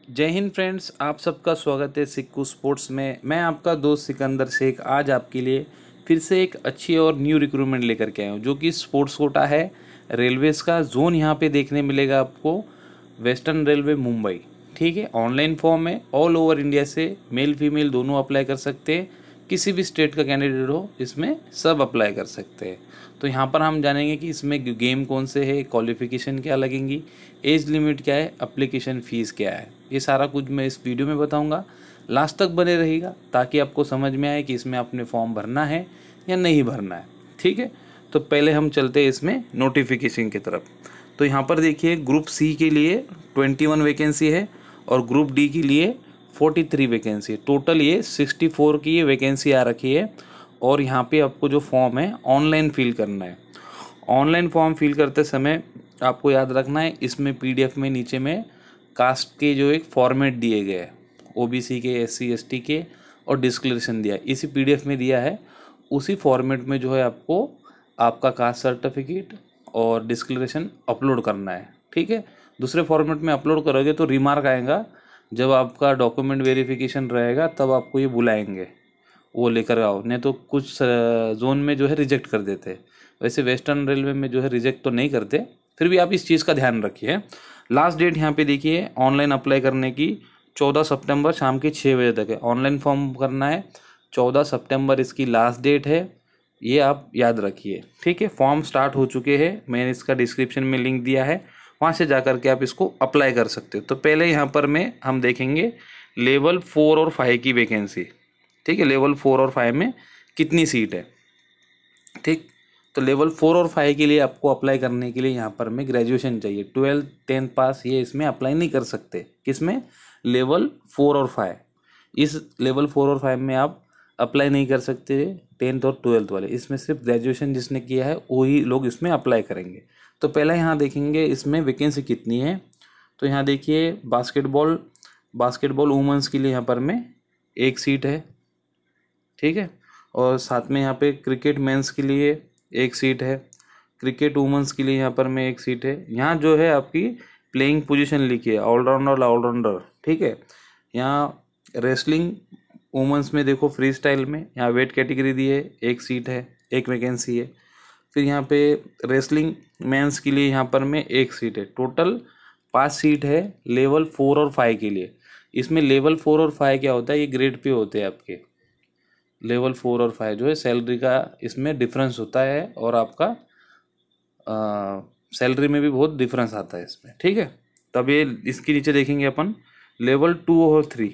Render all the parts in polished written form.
जय हिंद फ्रेंड्स, आप सबका स्वागत है सिक्कू स्पोर्ट्स में। मैं आपका दोस्त सिकंदर शेख आज आपके लिए फिर से एक अच्छी और न्यू रिक्रूटमेंट लेकर के आया हूँ, जो कि स्पोर्ट्स कोटा है। रेलवेज़ का जोन यहाँ पे देखने मिलेगा आपको, वेस्टर्न रेलवे मुंबई। ठीक है, ऑनलाइन फॉर्म है। ऑल ओवर इंडिया से मेल फीमेल दोनों अप्लाई कर सकते हैं। किसी भी स्टेट का कैंडिडेट हो, इसमें सब अप्लाई कर सकते हैं। तो यहाँ पर हम जानेंगे कि इसमें गेम कौन से है, क्वालिफिकेशन क्या लगेंगी, एज लिमिट क्या है, एप्लीकेशन फ़ीस क्या है। ये सारा कुछ मैं इस वीडियो में बताऊंगा। लास्ट तक बने रहेगा ताकि आपको समझ में आए कि इसमें आपने फॉर्म भरना है या नहीं भरना है। ठीक है, तो पहले हम चलते हैं इसमें नोटिफिकेशन की तरफ। तो यहाँ पर देखिए, ग्रुप सी के लिए 21 वैकेंसी है और ग्रुप डी के लिए 43 वैकेंसी। टोटल ये 64 की ये वैकेंसी आ रखी है। और यहाँ पे आपको जो फॉर्म है ऑनलाइन फिल करना है। ऑनलाइन फॉर्म फिल करते समय आपको याद रखना है, इसमें पीडीएफ में नीचे में कास्ट के जो एक फॉर्मेट दिए गए हैं, ओबीसी के, एससी एसटी के और डिस्क्लेरेशन दिया है, इसी पीडीएफ में दिया है। उसी फॉर्मेट में जो है आपको आपका कास्ट सर्टिफिकेट और डिस्क्लेरेशन अपलोड करना है। ठीक है, दूसरे फॉर्मेट में अपलोड करोगे तो रिमार्क आएगा। जब आपका डॉक्यूमेंट वेरिफिकेशन रहेगा तब आपको ये बुलाएंगे, वो लेकर आओ, नहीं तो कुछ जोन में जो है रिजेक्ट कर देते हैं। वैसे वेस्टर्न रेलवे में जो है रिजेक्ट तो नहीं करते, फिर भी आप इस चीज़ का ध्यान रखिए। लास्ट डेट यहाँ पे देखिए ऑनलाइन अप्लाई करने की 14 सितंबर शाम के 6 बजे तक है। ऑनलाइन फॉर्म करना है, 14 सितंबर इसकी लास्ट डेट है, ये आप याद रखिए। ठीक है, फॉर्म स्टार्ट हो चुके हैं, मैंने इसका डिस्क्रिप्शन में लिंक दिया है, वहाँ से जा कर के आप इसको अप्लाई कर सकते हो। तो पहले यहाँ पर हम देखेंगे लेवल 4 और 5 की वैकेंसी। ठीक है, लेवल 4 और 5 में कितनी सीट है। ठीक, तो लेवल 4 और 5 के लिए आपको अप्लाई करने के लिए यहाँ पर ग्रेजुएशन चाहिए। 12th 10th पास ये इसमें अप्लाई नहीं कर सकते। किसमें? लेवल 4 और 5। इस लेवल 4 और 5 में आप अप्लाई नहीं कर सकते 10th और 12th वाले। इसमें सिर्फ ग्रेजुएशन जिसने किया है वही लोग इसमें अप्लाई करेंगे। तो पहले यहाँ देखेंगे इसमें वैकेंसी कितनी है। तो यहाँ देखिए, बास्केटबॉल वुमेंस के लिए यहाँ पर एक सीट है। ठीक है, और साथ में यहाँ पे क्रिकेट मेंस के लिए एक सीट है, क्रिकेट वुमेंस के लिए यहाँ पर एक सीट है। यहाँ जो है आपकी प्लेइंग पोजीशन लिखी है ऑलराउंडर। ठीक है, यहाँ रेसलिंग वुमेंस में देखो, फ्री स्टाइल में यहाँ वेट कैटेगरी दी है, एक सीट है, एक वैकेंसी है। फिर यहाँ पे रेसलिंग मेंस के लिए यहाँ पर एक सीट है। टोटल 5 सीट है लेवल 4 और 5 के लिए। इसमें लेवल 4 और 5 क्या होता है, ये ग्रेड पे होते हैं आपके। लेवल 4 और 5 जो है सैलरी का इसमें डिफरेंस होता है, और आपका सैलरी में भी बहुत डिफरेंस आता है इसमें। ठीक है, तब ये इसके नीचे देखेंगे अपन लेवल 2 और 3।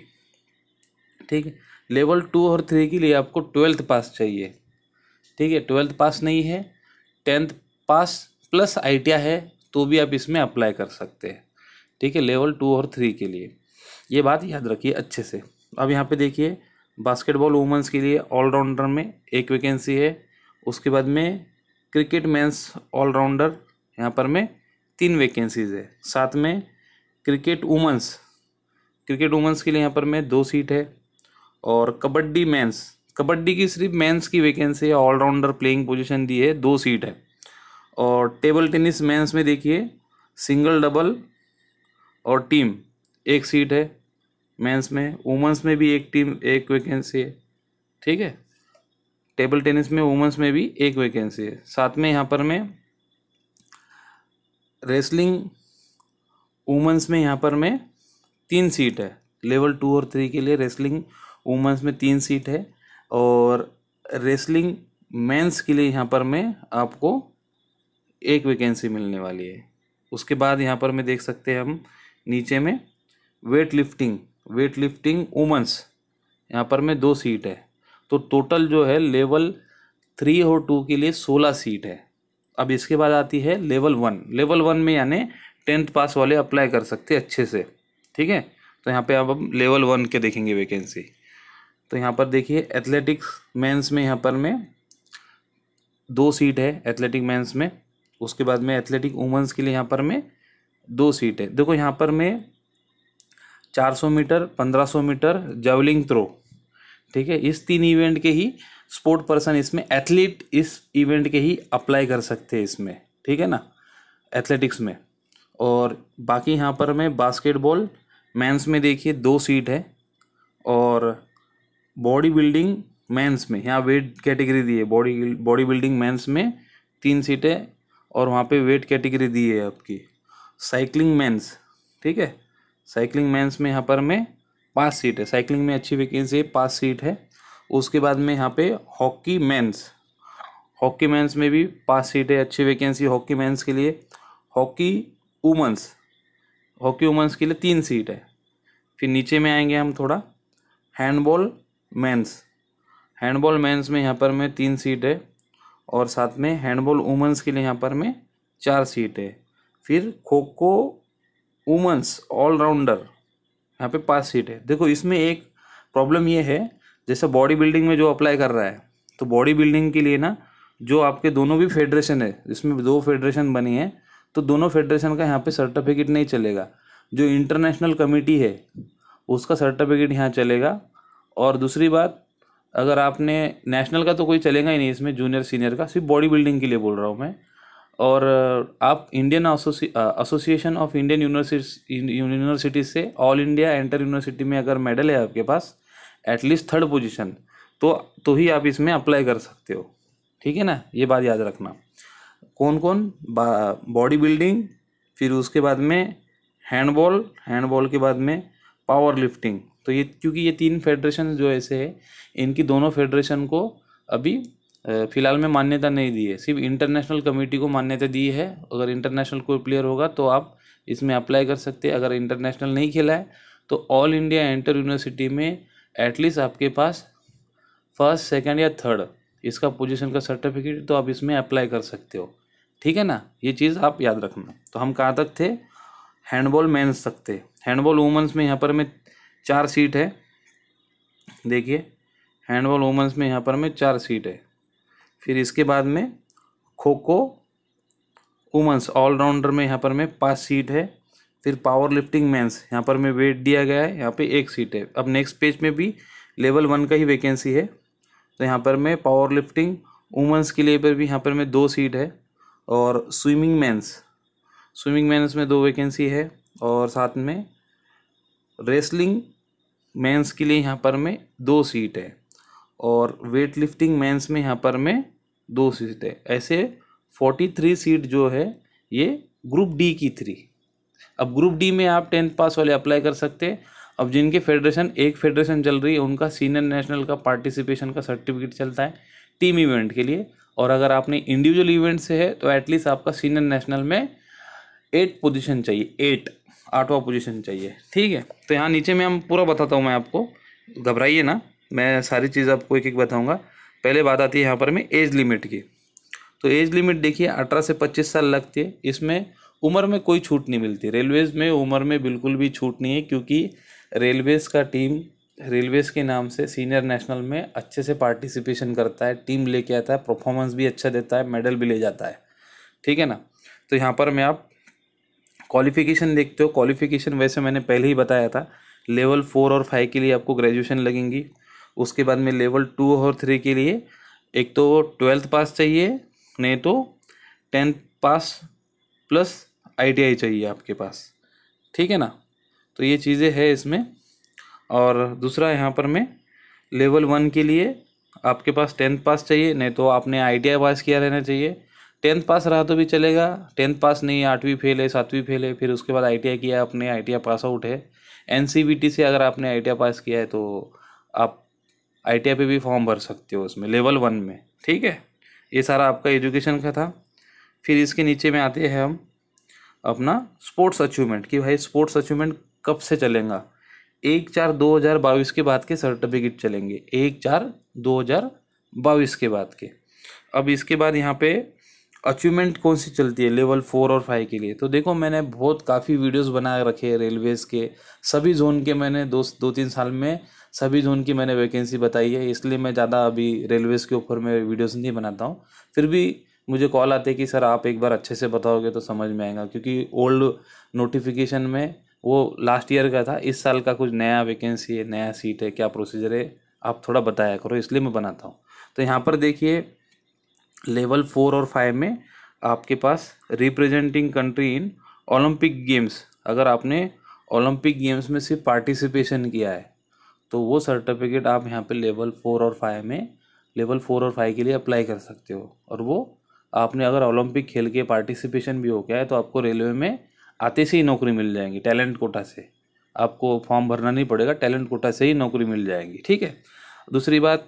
ठीक है, लेवल 2 और 3 के लिए आपको 12th पास चाहिए। ठीक है, 12th पास नहीं है, 10th पास प्लस ITI है तो भी आप इसमें अप्लाई कर सकते हैं। ठीक है, लेवल 2 और 3 के लिए ये बात याद रखिए अच्छे से। अब यहाँ पे देखिए, बास्केटबॉल वुमेंस के लिए ऑलराउंडर में एक वैकेंसी है। उसके बाद में क्रिकेट मेंस ऑलराउंडर यहाँ पर 3 वैकेंसीज है। साथ में क्रिकेट वुमेंस के लिए यहाँ पर 2 सीट है। और कबड्डी की सिर्फ मेंस की वैकेंसी है, ऑलराउंडर प्लेइंग पोजीशन दी है, 2 सीट है। और टेबल टेनिस मेंस में देखिए सिंगल, डबल और टीम एक सीट है मेंस में। वुमेंस में भी एक वैकेंसी है। ठीक है, टेबल टेनिस में वुमेंस में भी एक वैकेंसी है। साथ में यहाँ पर रेसलिंग वुमेंस में यहाँ पर 3 सीट है। लेवल 2 और 3 के लिए रेसलिंग वुमेंस में 3 सीट है। और रेसलिंग मेंस के लिए यहाँ पर आपको एक वैकेंसी मिलने वाली है। उसके बाद यहाँ पर देख सकते हैं हम नीचे में वेट लिफ्टिंग वुमेंस यहाँ पर 2 सीट है। तो टोटल जो है लेवल 3 और 2 के लिए 16 सीट है। अब इसके बाद आती है लेवल 1 में, यानी 10th पास वाले अप्लाई कर सकते हैं अच्छे से। ठीक है, तो यहाँ पे अब हम लेवल 1 के देखेंगे वैकेंसी। तो यहाँ पर देखिए एथलेटिक्स मेंस में यहाँ पर 2 सीट है एथलेटिक मेंस में। उसके बाद एथलेटिक वुमेंस के लिए यहाँ पर 2 सीट है। देखो यहाँ पर 400 मीटर, 1500 मीटर, जावलिंग थ्रो। ठीक है, इस 3 इवेंट के ही स्पोर्ट पर्सन इसमें, एथलीट इस इवेंट के ही अप्लाई कर सकते हैं इसमें। ठीक है ना, एथलेटिक्स में। और बाकी यहाँ पर बास्केटबॉल मेंस में देखिए 2 सीट है, और बॉडी बिल्डिंग मेंस में यहाँ वेट कैटेगरी दी है, बॉडी बिल्डिंग मेंस में 3 सीट है, और वहाँ पे वेट कैटेगरी दी है आपकी साइकिलिंग मेंस, ठीक है। साइकिलिंग मेंस में यहाँ पर में 5 सीट है, साइकिलिंग में अच्छी वैकेंसी है, 5 सीट है। उसके बाद में यहाँ पे हॉकी मेंस में भी 5 सीट है, अच्छी वैकेंसी हॉकी मेंस के लिए। हॉकी वुमेंस के लिए 3 सीट है। फिर नीचे में आएंगे हम थोड़ा, हैंडबॉल मेंस में यहाँ पर में 3 सीट है, और साथ में हैंडबॉल वुमेंस के लिए यहाँ पर में 4 सीट है। फिर खो खो वुमेंस ऑलराउंडर यहाँ पे 5 सीट है। देखो इसमें एक प्रॉब्लम ये है, जैसे बॉडी बिल्डिंग में जो अप्लाई कर रहा है, तो बॉडी बिल्डिंग के लिए ना जो आपके दोनों भी फेडरेशन है, इसमें 2 फेडरेशन बनी है, तो दोनों फेडरेशन का यहाँ पे सर्टिफिकेट नहीं चलेगा। जो इंटरनेशनल कमेटी है उसका सर्टिफिकेट यहाँ चलेगा। और दूसरी बात, अगर आपने नेशनल का तो कोई चलेगा ही नहीं इसमें, जूनियर सीनियर का, सिर्फ बॉडी बिल्डिंग के लिए बोल रहा हूँ मैं। और आप Indian association of Indian university से ऑल इंडिया इंटर यूनिवर्सिटी में अगर मेडल है आपके पास, एटलीस्ट 3rd पोजीशन, तो ही आप इसमें अप्लाई कर सकते हो, ठीक है ना। ये बात याद रखना। कौन कौन, बॉडी बिल्डिंग, फिर उसके बाद में हैंडबॉल के बाद में पावर लिफ्टिंग। तो ये क्योंकि ये 3 फेडरेशन जो ऐसे है, इनकी दोनों फेडरेशन को अभी फ़िलहाल में मान्यता नहीं दी है, सिर्फ इंटरनेशनल कमेटी को मान्यता दी है। अगर इंटरनेशनल कोई प्लेयर होगा तो आप इसमें अप्लाई कर सकते हैं। अगर इंटरनेशनल नहीं खेला है तो ऑल इंडिया इंटर यूनिवर्सिटी में एटलीस्ट आपके पास 1st, 2nd या 3rd इसका पोजीशन का सर्टिफिकेट, तो आप इसमें अप्लाई कर सकते हो, ठीक है ना। ये चीज़ आप याद रखना। तो हम कहाँ तक थे, हैंडबॉल मेंस तक थे। हैंडबॉल वुमेंस में यहाँ पर में 4 सीट है, देखिए हैंडबॉल वुमेंस में यहाँ पर में 4 सीट है। फिर इसके बाद में खो खो वुमेंस ऑलराउंडर में यहाँ पर में 5 सीट है। फिर पावर लिफ्टिंग मेंस यहाँ पर में वेट दिया गया है, यहाँ पे 1 सीट है। अब नेक्स्ट पेज में भी लेवल 1 का ही वैकेंसी है, तो यहाँ पर में पावर लिफ्टिंग वुमेंस के लिए पर भी यहाँ पर में 2 सीट है। और स्विमिंग मेंस में 2 वैकेंसी है, और साथ में रेसलिंग मेंस के लिए यहाँ पर में 2 सीट है, और वेट लिफ्टिंग मेंस में यहाँ पर में 2 सीट है। ऐसे 43 सीट जो है ये ग्रुप डी की 3। अब ग्रुप डी में आप 10th पास वाले अप्लाई कर सकते हैं। अब जिनके एक फेडरेशन चल रही है, उनका सीनियर नेशनल का पार्टिसिपेशन का सर्टिफिकेट चलता है टीम इवेंट के लिए। और अगर आपने इंडिविजुअल इवेंट से है तो एटलीस्ट आपका सीनियर नेशनल में 8 पोजीशन चाहिए, 8वां पोजीशन चाहिए, ठीक है। तो यहाँ नीचे में हम पूरा बताता हूँ मैं आपको, घबराइए ना, मैं सारी चीज़ आपको एक एक बताऊँगा। पहले बात आती है यहाँ पर में एज लिमिट की। तो एज लिमिट देखिए 18 से 25 साल लगती है। इसमें उम्र में कोई छूट नहीं मिलती, रेलवेज़ में उम्र में बिल्कुल भी छूट नहीं है, क्योंकि रेलवेज़ का टीम रेलवेज़ के नाम से सीनियर नेशनल में अच्छे से पार्टिसिपेशन करता है, टीम लेके आता है, परफॉर्मेंस भी अच्छा देता है, मेडल भी ले जाता है, ठीक है ना। तो यहाँ पर मैं आप क्वालिफ़िकेशन देखते हो। क्वालिफ़िकेशन वैसे मैंने पहले ही बताया था, लेवल 4 और 5 के लिए आपको ग्रेजुएशन लगेंगी। उसके बाद में लेवल 2 और 3 के लिए एक तो 12th पास चाहिए, नहीं तो 10th पास प्लस ITI चाहिए आपके पास, ठीक है ना। तो ये चीज़ें है इसमें। और दूसरा यहाँ पर में लेवल 1 के लिए आपके पास 10th पास चाहिए, नहीं तो आपने ITI पास किया रहना चाहिए। 10th पास रहा तो भी चलेगा, 10th पास नहीं, 8वीं फेल है, 7वीं फेल है, फिर उसके बाद ITI किया आपने, ITI पास आउट है। NCVT से अगर आपने ITI पास किया है तो आप ITI पे भी फॉर्म भर सकते हो उसमें लेवल 1 में, ठीक है। ये सारा आपका एजुकेशन का था। फिर इसके नीचे में आते हैं हम अपना स्पोर्ट्स अचीवमेंट, कि भाई स्पोर्ट्स अचीवमेंट कब से चलेगा। 1/4/2022 के बाद के सर्टिफिकेट चलेंगे, 1/4/2022 के बाद के। अब इसके बाद यहाँ पे अचीवमेंट कौन सी चलती है लेवल 4 और 5 के लिए। तो देखो मैंने काफ़ी वीडियोस बना रखे हैं रेलवेज़ के, सभी जोन के मैंने 2-3 साल में सभी जोन की मैंने वैकेंसी बताई है, इसलिए मैं ज़्यादा अभी रेलवेज़ के ऊपर मैं वीडियोस नहीं बनाता हूँ। फिर भी मुझे कॉल आते हैं कि सर आप एक बार अच्छे से बताओगे तो समझ में आएगा, क्योंकि ओल्ड नोटिफिकेशन में वो लास्ट ईयर का था, इस साल का कुछ नया वैकेंसी है, नया सीट है, क्या प्रोसीजर है, आप थोड़ा बताया करो, इसलिए मैं बनाता हूँ। तो यहाँ पर देखिए लेवल 4 और 5 में आपके पास representing country in Olympic games, अगर आपने ओलंपिक गेम्स में सिर्फ पार्टिसिपेशन किया है, तो वो सर्टिफिकेट आप यहाँ पे लेवल 4 और 5 में, लेवल 4 और 5 के लिए अप्लाई कर सकते हो। और वो आपने अगर ओलंपिक खेल के पार्टिसिपेशन भी हो गया है तो आपको रेलवे में आते से ही नौकरी मिल जाएगी, टैलेंट कोटा से। आपको फॉर्म भरना नहीं पड़ेगा, टैलेंट कोटा से ही नौकरी मिल जाएगी, ठीक है। दूसरी बात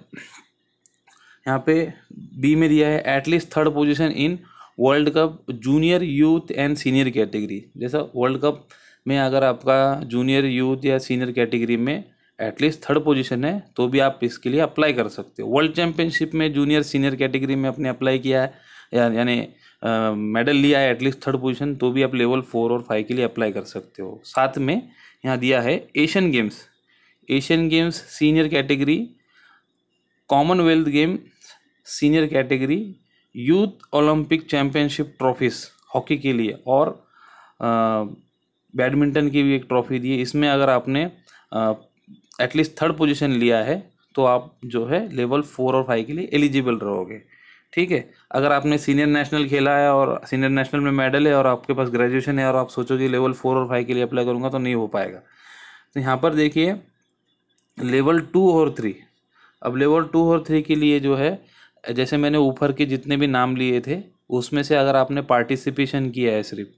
यहाँ पे बी में दिया है at least third position in world cup junior youth and senior category. जैसा वर्ल्ड कप में अगर आपका जूनियर यूथ या सीनियर कैटेगरी में एटलीस्ट थर्ड पोजीशन है तो भी आप इसके लिए अप्लाई कर सकते हो। वर्ल्ड चैंपियनशिप में जूनियर सीनियर कैटेगरी में आपने अप्लाई किया है यानी मेडल लिया है एटलीस्ट थर्ड पोजीशन, तो भी आप लेवल 4 और 5 के लिए अप्लाई कर सकते हो। साथ में यहाँ दिया है Asian games senior category, Commonwealth game senior category, youth Olympic championship trophies hockey के लिए, और बैडमिंटन की भी एक ट्रॉफी दी है। इसमें अगर आपने एटलीस्ट थर्ड पोजीशन लिया है तो आप जो है लेवल 4 और 5 के लिए एलिजिबल रहोगे, ठीक है। अगर आपने सीनियर नेशनल खेला है और सीनियर नेशनल में मेडल है और आपके पास ग्रेजुएशन है और आप सोचोगे लेवल 4 और 5 के लिए अप्लाई करूँगा, तो नहीं हो पाएगा। तो यहाँ पर देखिए लेवल 2 और 3, अब लेवल 2 और 3 के लिए जो है, जैसे मैंने ऊपर के जितने भी नाम लिए थे उसमें से अगर आपने पार्टिसिपेशन किया है सिर्फ,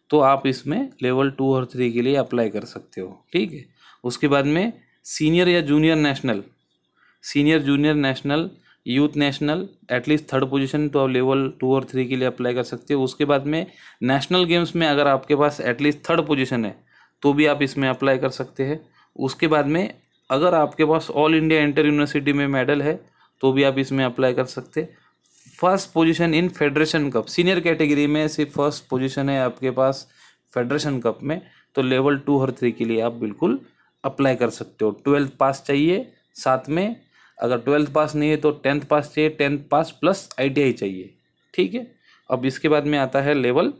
तो आप इसमें लेवल 2 और 3 के लिए अप्लाई कर सकते हो, ठीक है। उसके बाद में सीनियर या junior national, senior junior national, youth national at least third position, तो आप लेवल 2 और 3 के लिए अप्लाई कर सकते हो। उसके बाद में नेशनल गेम्स में अगर आपके पास एटलीस्ट थर्ड पोजीशन है तो भी आप इसमें अप्लाई कर सकते हैं। उसके बाद में अगर आपके पास ऑल इंडिया इंटर यूनिवर्सिटी में मेडल है तो भी आप इसमें अप्लाई कर सकते। First position in federation cup, senior category में सिर्फ फर्स्ट पोजीशन है आपके पास फेडरेशन कप में, तो लेवल 2 और 3 के लिए आप बिल्कुल अप्लाई कर सकते हो। 12th पास चाहिए, साथ में अगर 12th पास नहीं है तो 10th पास चाहिए, 10th पास प्लस ITI चाहिए, ठीक है। अब इसके बाद में आता है लेवल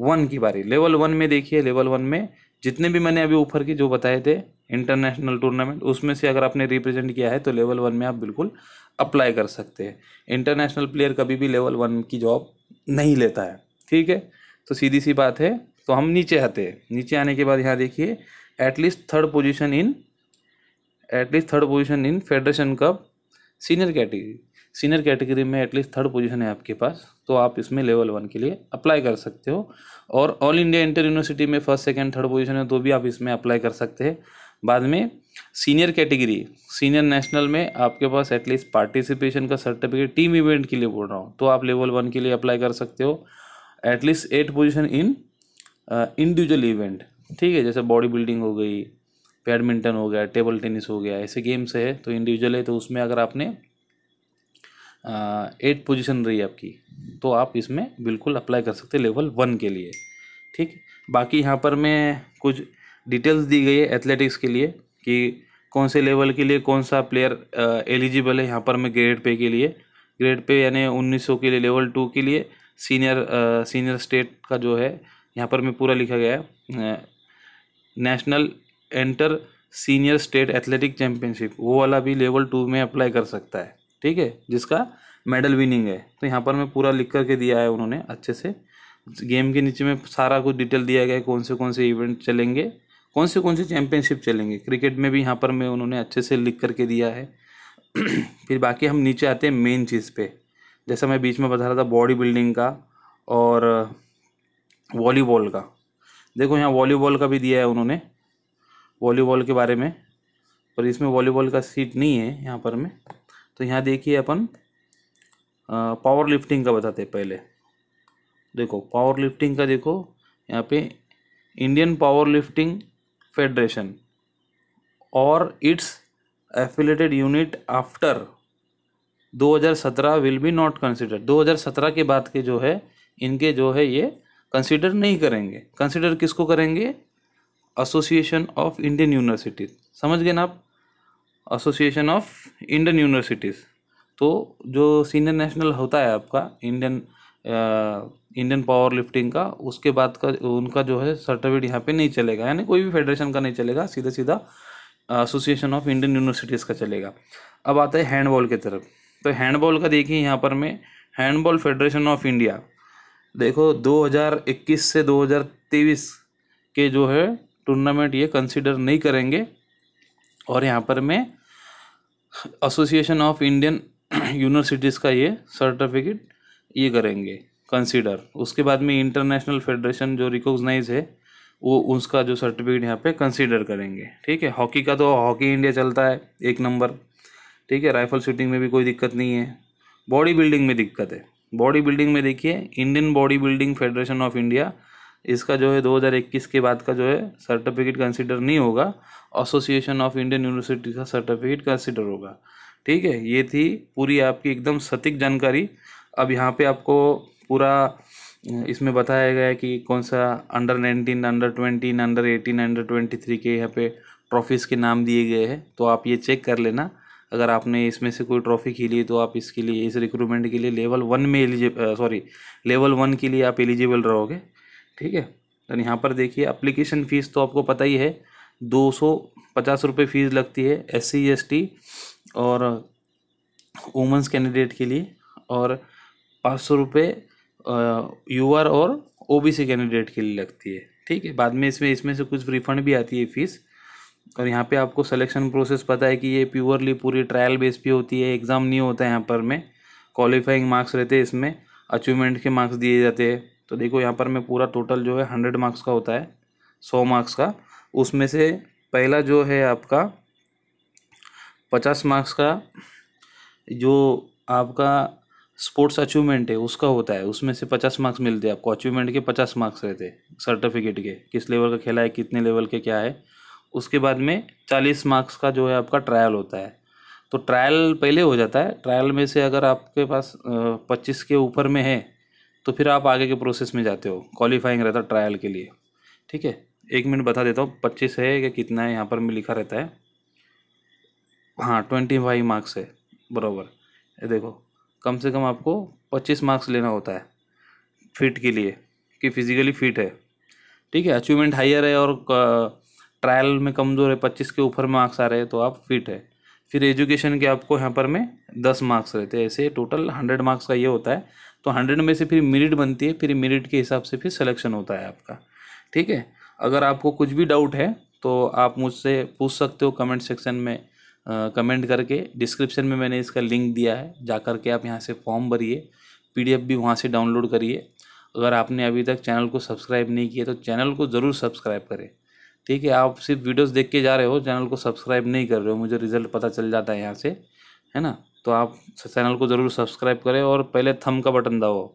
1 की बारी। लेवल 1 में देखिए, लेवल 1 में जितने भी मैंने अभी ऊपर की जो बताए थे इंटरनेशनल टूर्नामेंट, उसमें से अगर आपने रिप्रेजेंट किया है तो लेवल 1 में आप बिल्कुल अप्लाई कर सकते हैं। इंटरनेशनल प्लेयर कभी भी लेवल 1 की जॉब नहीं लेता है, ठीक है। तो सीधी सी बात है। तो हम नीचे आते हैं, नीचे आने के बाद यहाँ देखिए at least third position in federation cup senior category में एटलीस्ट थर्ड पोजीशन है आपके पास, तो आप इसमें लेवल 1 के लिए अप्लाई कर सकते हो। और ऑल इंडिया इंटर यूनिवर्सिटी में फर्स्ट सेकंड थर्ड पोजीशन है तो भी आप इसमें अप्लाई कर सकते हैं। बाद में सीनियर कैटेगरी, सीनियर नेशनल में आपके पास एटलीस्ट पार्टिसिपेशन का सर्टिफिकेट, टीम इवेंट के लिए बोल रहा हूँ, तो आप लेवल 1 के लिए अप्लाई कर सकते हो। At least 8 position in individual event, ठीक है, जैसे बॉडी बिल्डिंग हो गई, बैडमिंटन हो गया, टेबल टेनिस हो गया, ऐसे गेम्स है तो इंडिविजुअल है, तो उसमें अगर आपने 8 पोजीशन रही आपकी तो आप इसमें बिल्कुल अप्लाई कर सकते हैं लेवल 1 के लिए, ठीक। बाकी यहाँ पर मैं कुछ डिटेल्स दी गई है एथलेटिक्स के लिए कि कौन से लेवल के लिए कौन सा प्लेयर एलिजिबल है। यहाँ पर मैं ग्रेड पे के लिए, ग्रेड पे यानी 1900 के लिए लेवल 2 के लिए सीनियर स्टेट का जो है यहाँ पर मैं पूरा लिखा गया है, national inter senior state athletic championship, वो वाला भी लेवल 2 में अप्लाई कर सकता है, ठीक है, जिसका मेडल विनिंग है। तो यहाँ पर मैं पूरा लिख करके दिया है उन्होंने अच्छे से, गेम के नीचे में सारा कुछ डिटेल दिया गया है, कौन से इवेंट चलेंगे, कौन से चैंपियनशिप चलेंगे। क्रिकेट में भी यहाँ पर मैं उन्होंने अच्छे से लिख करके दिया है। फिर बाकी हम नीचे आते हैं मेन चीज़ पे, जैसा मैं बीच में बता रहा था बॉडी बिल्डिंग का और वॉलीबॉल का। देखो यहाँ वॉलीबॉल का भी दिया है उन्होंने, वॉलीबॉल के बारे में, पर इसमें वॉलीबॉल का सीट नहीं है यहाँ पर में। तो यहाँ देखिए अपन पावर लिफ्टिंग का बताते हैं पहले। देखो पावर लिफ्टिंग का, देखो यहाँ पे इंडियन पावर लिफ्टिंग फेडरेशन और it's affiliated unit after 2017 will be not consider. 2017 के बाद के जो है इनके जो है ये कंसिडर नहीं करेंगे। कंसिडर किसको करेंगे? एसोसिएशन ऑफ इंडियन यूनिवर्सिटीज़, समझ गए ना आप, एसोसिएशन ऑफ इंडियन यूनिवर्सिटीज़। तो जो सीनियर नेशनल होता है आपका इंडियन पावर लिफ्टिंग का, उसके बाद का उनका जो है सर्टिफिकेट यहाँ पे नहीं चलेगा, यानी कोई भी फेडरेशन का नहीं चलेगा, सीधा सीधा एसोसिएशन ऑफ इंडियन यूनिवर्सिटीज़ का चलेगा। अब आता है हैंडबॉल की तरफ। तो हैंडबॉल का देखिए यहाँ पर मैं हैंडबॉल फेडरेशन ऑफ इंडिया, देखो 2021 से 2023 के जो है टूर्नामेंट ये कंसिडर नहीं करेंगे। और यहाँ पर मैं एसोसिएशन ऑफ इंडियन यूनिवर्सिटीज़ का ये सर्टिफिकेट ये करेंगे कंसीडर। उसके बाद में इंटरनेशनल फेडरेशन जो रिकॉग्नाइज है वो उसका जो सर्टिफिकेट यहाँ पे कंसीडर करेंगे। ठीक है, हॉकी का तो हॉकी इंडिया चलता है 1 नंबर। ठीक है, राइफल शूटिंग में भी कोई दिक्कत नहीं है। बॉडी बिल्डिंग में दिक्कत है। बॉडी बिल्डिंग में देखिए, Indian body building federation of India, इसका जो है 2021 के बाद का जो है सर्टिफिकेट कंसिडर नहीं होगा। एसोसिएशन ऑफ इंडियन यूनिवर्सिटी का सर्टिफिकेट कंसिडर होगा। ठीक है, ये थी पूरी आपकी एकदम सटीक जानकारी। अब यहाँ पे आपको पूरा इसमें बताया गया है कि कौन सा अंडर-19, अंडर-20, अंडर-18, अंडर-23 के यहाँ पे ट्रॉफीज़ के नाम दिए गए हैं। तो आप ये चेक कर लेना। अगर आपने इसमें से कोई ट्रॉफी खेली है तो आप इसके लिए, इस रिक्रूटमेंट के लिए लेवल 1 में लेवल 1 के लिए आप एलिजिबल रहोगे। ठीक है, तो यहाँ पर देखिए एप्लीकेशन फ़ीस तो आपको पता ही है, 250 रुपये फ़ीस लगती है SC ST और वुमेंस कैंडिडेट के लिए, और 500 रुपये UR और OBC कैंडिडेट के लिए लगती है। ठीक है, बाद में इसमें से कुछ रिफंड भी आती है फ़ीस। और यहाँ पे आपको सिलेक्शन प्रोसेस पता है कि ये प्योरली पूरी ट्रायल बेस पे होती है, एग्ज़ाम नहीं होता है यहाँ पर में। क्वालिफाइंग मार्क्स रहते हैं इसमें, अचीवमेंट के मार्क्स दिए जाते हैं। तो देखो यहाँ पर में पूरा टोटल जो है 100 मार्क्स का होता है, 100 मार्क्स का। उसमें से पहला जो है आपका 50 मार्क्स का जो आपका स्पोर्ट्स अचीवमेंट है उसका होता है, उसमें से 50 मार्क्स मिलते हैं आपको। अचीवमेंट के 50 मार्क्स रहते हैं सर्टिफिकेट के, किस लेवल का खेला है, कितने लेवल के क्या है। उसके बाद में 40 मार्क्स का जो है आपका ट्रायल होता है। तो ट्रायल पहले हो जाता है। ट्रायल में से अगर आपके पास 25 के ऊपर में है तो फिर आप आगे के प्रोसेस में जाते हो, क्वालिफाइंग रहता है ट्रायल के लिए। ठीक है, 1 मिनट बता देता हूँ 25 है कि कितना है, यहाँ पर में लिखा रहता है। हाँ, 25 मार्क्स है बराबर। ये देखो, कम से कम आपको 25 मार्क्स लेना होता है फिट के लिए, कि फिजिकली फिट है। ठीक है, अचीवमेंट हायर है और ट्रायल में कमज़ोर है, 25 के ऊपर मार्क्स आ रहे हैं तो आप फिट है। फिर एजुकेशन के आपको यहाँ पर में 10 मार्क्स रहते हैं। ऐसे टोटल 100 मार्क्स का ये होता है। तो 100 में से फिर मेरिट बनती है, फिर मेरिट के हिसाब से फिर सिलेक्शन होता है आपका। ठीक है, अगर आपको कुछ भी डाउट है तो आप मुझसे पूछ सकते हो कमेंट सेक्शन में, कमेंट करके। डिस्क्रिप्शन में मैंने इसका लिंक दिया है, जा कर के आप यहाँ से फॉर्म भरिए, PDF भी वहाँ से डाउनलोड करिए। अगर आपने अभी तक चैनल को सब्सक्राइब नहीं किया तो चैनल को ज़रूर सब्सक्राइब करें। ठीक है, आप सिर्फ वीडियोस देख के जा रहे हो, चैनल को सब्सक्राइब नहीं कर रहे हो, मुझे रिजल्ट पता चल जाता है यहाँ से, है ना। तो आप चैनल को ज़रूर सब्सक्राइब करें और पहले थंब का बटन दबाओ।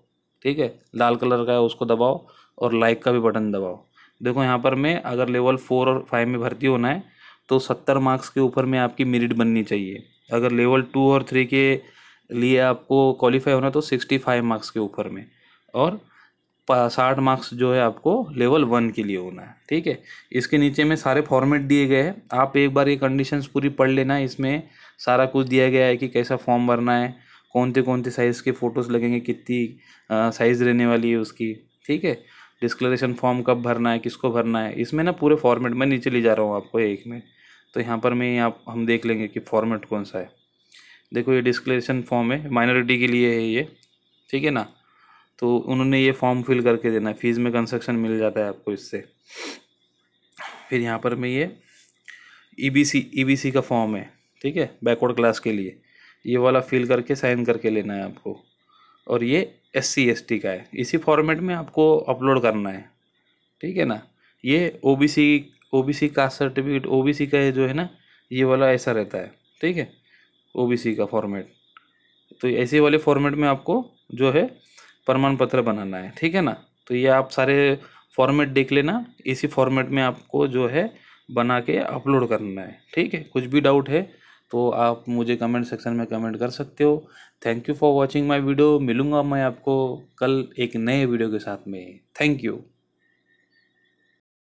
ठीक है, लाल कलर का है उसको दबाओ, और लाइक का भी बटन दबाओ। देखो यहाँ पर मैं, अगर लेवल 4 और 5 में भर्ती होना है तो 70 मार्क्स के ऊपर में आपकी मेरिट बननी चाहिए। अगर लेवल 2 और 3 के लिए आपको क्वालिफाई होना तो 65 मार्क्स के ऊपर में, और 60 मार्क्स जो है आपको लेवल 1 के लिए होना है। ठीक है, इसके नीचे में सारे फॉर्मेट दिए गए हैं, आप एक बार ये कंडीशंस पूरी पढ़ लेना। इसमें सारा कुछ दिया गया है कि कैसा फॉर्म भरना है, कौन से साइज़ के फ़ोटोज़ लगेंगे, कितनी साइज़ रहने वाली है उसकी। ठीक है, डिस्क्लेरेशन फॉर्म कब भरना है, किसको भरना है, इसमें ना पूरे फॉर्मेट में नीचे ले जा रहा हूँ आपको 1 मिनट। तो यहाँ पर मैं आप हम देख लेंगे कि फॉर्मेट कौन सा है। देखो, ये डिस्क्लेरेशन फॉर्म है, माइनॉरिटी के लिए है ये। ठीक है ना, तो उन्होंने ये फॉर्म फिल करके देना है, फीस में कंसेक्शन मिल जाता है आपको इससे। फिर यहाँ पर मैं ये EBC का फॉर्म है। ठीक है, बैकवर्ड क्लास के लिए ये वाला फिल करके साइन करके लेना है आपको। और ये SC ST का है, इसी फॉर्मेट में आपको अपलोड करना है। ठीक है ना, ये OBC कास्ट सर्टिफिकेट, OBC का जो है ना, ये वाला ऐसा रहता है। ठीक है, OBC का फॉर्मेट, तो ऐसे वाले फॉर्मेट में आपको जो है प्रमाण पत्र बनाना है। ठीक है ना, तो ये आप सारे फॉर्मेट देख लेना, इसी फॉर्मेट में आपको जो है बना के अपलोड करना है। ठीक है, कुछ भी डाउट है तो आप मुझे कमेंट सेक्शन में कमेंट कर सकते हो। Thank you for watching my video. मिलूँगा मैं आपको कल एक नए वीडियो के साथ में। Thank you.